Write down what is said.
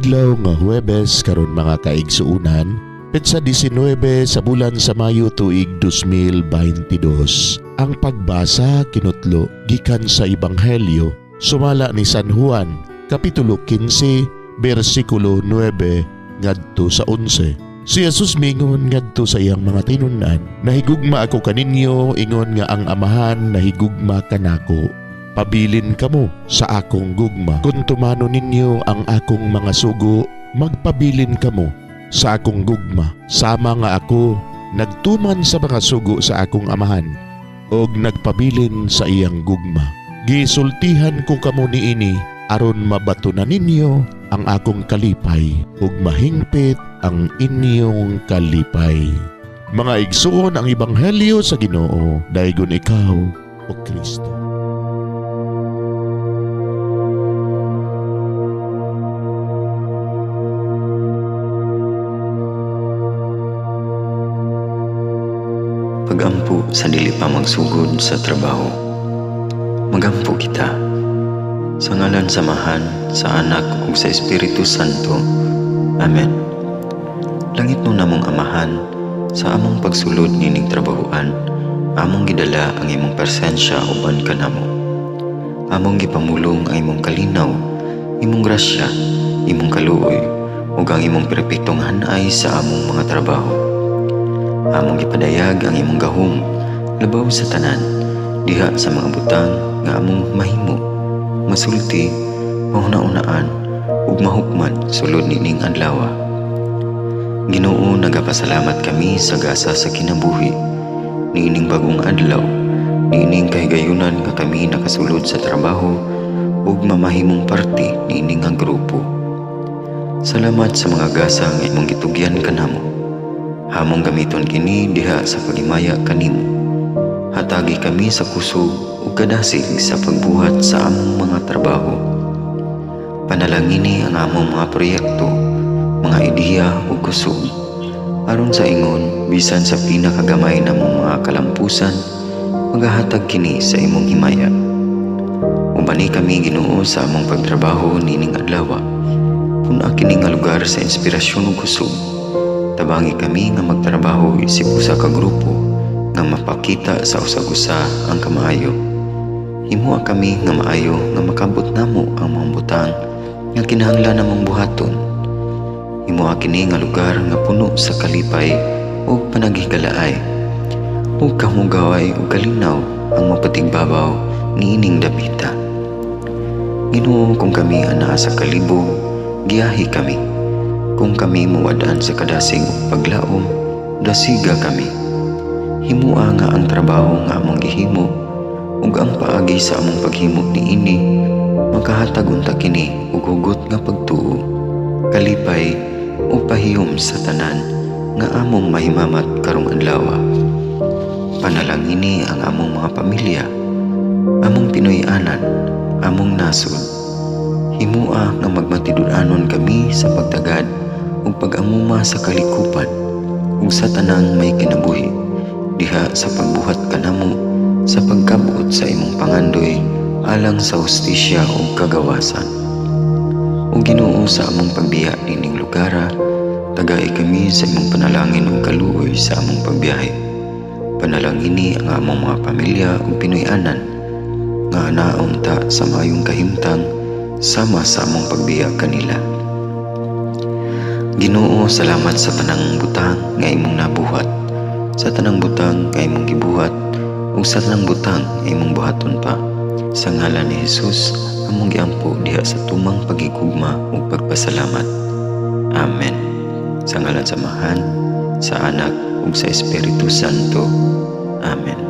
Adlaw nga Huwebes karon mga kaigsuunan, petsa 19 sa bulan sa Mayo tuig 2022. Ang pagbasa kinutlo gikan sa Ebanghelyo sumala ni San Juan, kapitulo 15, bersikulo 9 ngadto sa 11. Si Jesus mingon ngadto sa iyang mga tinun-an, "Nahigugma ako kaninyo, ingon nga ang Amahan nahigugma kanako. Pabilin kamo sa akong gugma. Kung tumano ninyo ang akong mga sugo, magpabilin kamo sa akong gugma. Sama nga ako nagtuman sa mga sugo sa akong Amahan, og nagpabilin sa iyang gugma. Gisultihan ko kamo niini, aron mabatunan ninyo ang akong kalipay, ug mahingpit ang inyong kalipay." Mga igsuon, ang Ebanghelyo sa Ginoo, daygon ikaw o Kristo. Pagampo sa dili pa magsugod sa trabaho. Magampo kita. Sa ngalan sa Amahan, sa Anak ug sa Espiritu Santo. Amen. Langit no namong Amahan, sa among pagsulod nining trabahoan, among gidala ang imong presensya uban kanamo. Among gipamulong ang imong kalinaw, imong grasya, imong kaluoy, ug ang imong perpektong hanay sa among mga trabaho. Among gipadayag ang imong gahom labaw sa tanan, diha sa mga butang nga among mahimo, masulti, mahuna-unaan ug mahukman sulod nining adlaw. Ginoo, nagapasalamat kami sa gasa sa kinabuhi niining bagong adlaw, niining kahigayunan nga kami nakasulod sa trabaho ug mamahimong parte niining nga grupo. Salamat sa mga gasa nga imong gitugyan kanamo. Hamong gamiton kini diha sa pagimaya kanimo. Hatagi kami sa kusog ug kadasig sa pagbuhat sa among mga trabaho. Panalangini ang among mga proyekto, mga ideya ug kusog, aron sa ingon bisan sa pinakagamay namong mga kalampusan, magahatag kini sa imong himaya. Ubani kami, Ginoo, sa among pagtrabaho nining adlaw. Puna kini nga lugar sa inspirasyon ug kusog. Tabangi kami nga magtrabaho isip usa ka grupo nga mapakita sa usag-usa ang kamaayo. Himuha kami nga maayo nga makabot namo ang mga butang nga kinahanglan namong buhaton. Himuha kini nga lugar nga puno sa kalipay ug panagihigalaay, ug kamugaway ug kalinaw ang mapatigbabaw niining dapita. Ginoo, kung kami anaa sa kalibog, giyahi kami. Kung kami muwadaan sa kadasig ug paglaom, dasiga kami. Himua nga ang trabaho nga among gihimo ug ang paagi sa among paghimo niini makahatag unta kini ug hugot nga pagtuo, kalipay ug pahiyom sa tanan nga among mahimamat karong adlaw. Panalangini ang among mga pamilya, among Pinoy-anan, among nasod. Himua nga magmatidud-anon kami sa pagtagad ug pag-amuma sa kalikupan ug sa tanang may kinabuhi, diha sa pagbuhat kanamo sa pagkabuot sa imong pangandoy alang sa hustisya ug kagawasan. Ug Ginoo, sa among pagbiya nining lugar, tagay kami sa imong panalangin ug kaluoy sa among pagbiyahe. Panalangini ang among mga pamilya ug Pinoy-anan nga anaon ta sa maayong kahimtang sama sa among pagbiya kanila. Ginoo, salamat sa tanang butang nga imong nabuhat, sa tanang butang nga imong gibuhat, ug sa tanang butang nga imong buhaton pa. Sa ngalan ni Jesus, among giampo diha sa tumang pagigugma ug pagpasalamat. Amen. Sa ngalan sa Amahan, sa Anak ug sa Espiritu Santo. Amen.